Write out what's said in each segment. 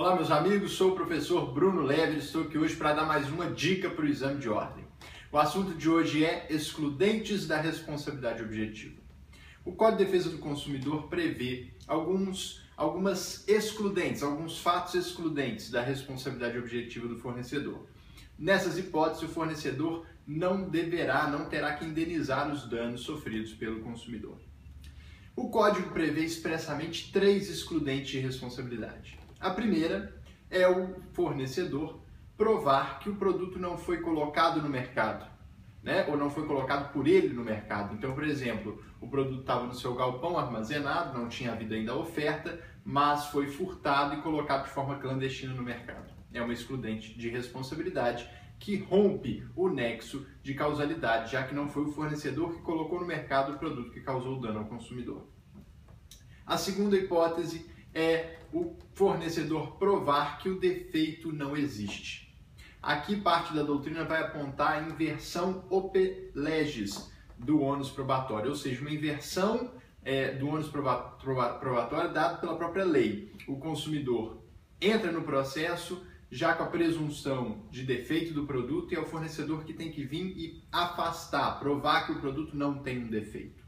Olá meus amigos, sou o professor Bruno Lever e estou aqui hoje para dar mais uma dica para o exame de ordem. O assunto de hoje é excludentes da responsabilidade objetiva. O Código de Defesa do Consumidor prevê algumas excludentes, alguns fatos excludentes da responsabilidade objetiva do fornecedor. Nessas hipóteses, o fornecedor não terá que indenizar os danos sofridos pelo consumidor. O Código prevê expressamente 3 excludentes de responsabilidade. A primeira é o fornecedor provar que o produto não foi colocado no mercado, ou não foi colocado por ele no mercado. Então, por exemplo, o produto estava no seu galpão armazenado, não tinha havido ainda a oferta, mas foi furtado e colocado de forma clandestina no mercado. É uma excludente de responsabilidade que rompe o nexo de causalidade, já que não foi o fornecedor que colocou no mercado o produto que causou dano ao consumidor. A segunda hipótese é o fornecedor provar que o defeito não existe. Aqui parte da doutrina vai apontar a inversão ope legis do ônus probatório, ou seja, uma inversão do ônus probatório dado pela própria lei. O consumidor entra no processo já com a presunção de defeito do produto e é o fornecedor que tem que vir e afastar, provar que o produto não tem um defeito.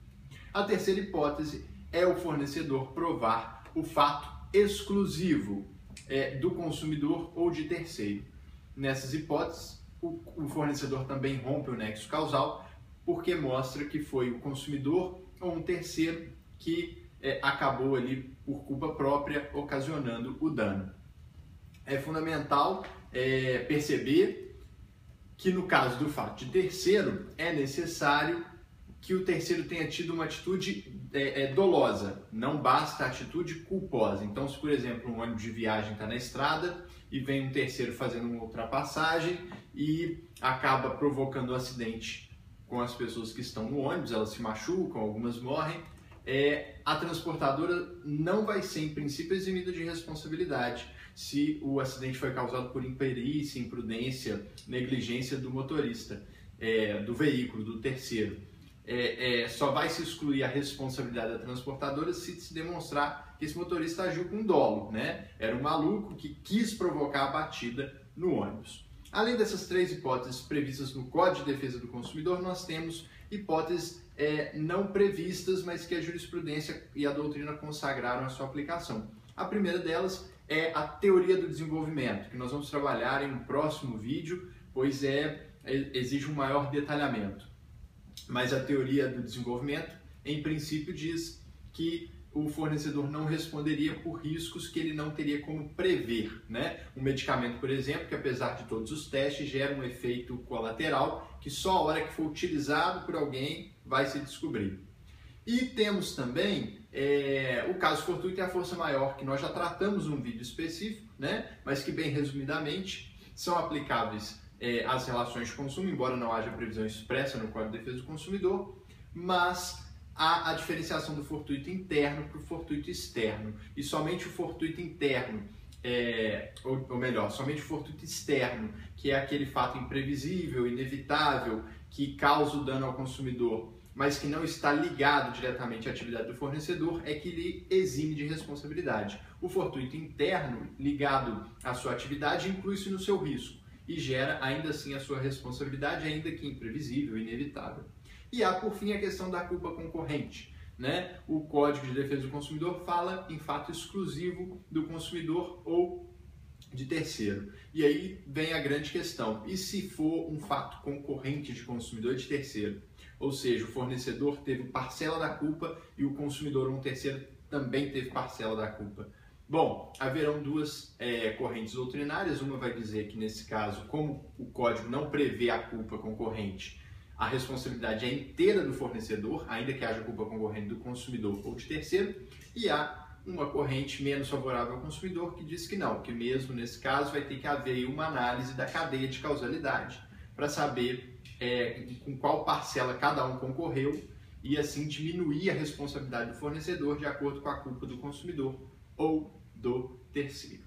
A terceira hipótese é o fornecedor provar o fato exclusivo do consumidor ou de terceiro. Nessas hipóteses, o fornecedor também rompe o nexo causal porque mostra que foi o consumidor ou um terceiro que acabou ali por culpa própria ocasionando o dano. É fundamental perceber que no caso do fato de terceiro é necessário que o terceiro tenha tido uma atitude dolosa, não basta a atitude culposa. Então, se por exemplo um ônibus de viagem está na estrada e vem um terceiro fazendo uma ultrapassagem e acaba provocando um acidente com as pessoas que estão no ônibus, elas se machucam, algumas morrem, a transportadora não vai ser, em princípio, eximida de responsabilidade se o acidente foi causado por imperícia, imprudência, negligência do motorista, do veículo, do terceiro. Só vai se excluir a responsabilidade da transportadora se demonstrar que esse motorista agiu com dolo, Era um maluco que quis provocar a batida no ônibus. Além dessas 3 hipóteses previstas no Código de Defesa do Consumidor, nós temos hipóteses não previstas, mas que a jurisprudência e a doutrina consagraram a sua aplicação. A primeira delas é a teoria do desenvolvimento, que nós vamos trabalhar em um próximo vídeo, pois exige um maior detalhamento. Mas a teoria do desenvolvimento, em princípio, diz que o fornecedor não responderia por riscos que ele não teria como prever. Um medicamento, por exemplo, que apesar de todos os testes, gera um efeito colateral que só a hora que for utilizado por alguém vai se descobrir. E temos também o caso fortuito e a força maior, que nós já tratamos num vídeo específico, mas que bem resumidamente são aplicáveis às relações de consumo, embora não haja previsão expressa no Código de Defesa do Consumidor, mas há a diferenciação do fortuito interno para o fortuito externo. E somente o fortuito interno, somente o fortuito externo, que é aquele fato imprevisível, inevitável, que causa o dano ao consumidor, mas que não está ligado diretamente à atividade do fornecedor, é que lhe exime de responsabilidade. O fortuito interno, ligado à sua atividade, inclui-se no seu risco e gera ainda assim a sua responsabilidade, ainda que imprevisível, inevitável. E há, por fim, a questão da culpa concorrente. O Código de Defesa do Consumidor fala em fato exclusivo do consumidor ou de terceiro. E aí vem a grande questão: e se for um fato concorrente de consumidor e de terceiro? Ou seja, o fornecedor teve parcela da culpa e o consumidor ou um terceiro também teve parcela da culpa. Bom, haverão 2 correntes doutrinárias. Uma vai dizer que, nesse caso, como o Código não prevê a culpa concorrente, a responsabilidade é inteira do fornecedor, ainda que haja culpa concorrente do consumidor ou de terceiro. E há uma corrente menos favorável ao consumidor que diz que não, que mesmo nesse caso vai ter que haver uma análise da cadeia de causalidade para saber com qual parcela cada um concorreu e assim diminuir a responsabilidade do fornecedor de acordo com a culpa do consumidor ou do terceiro.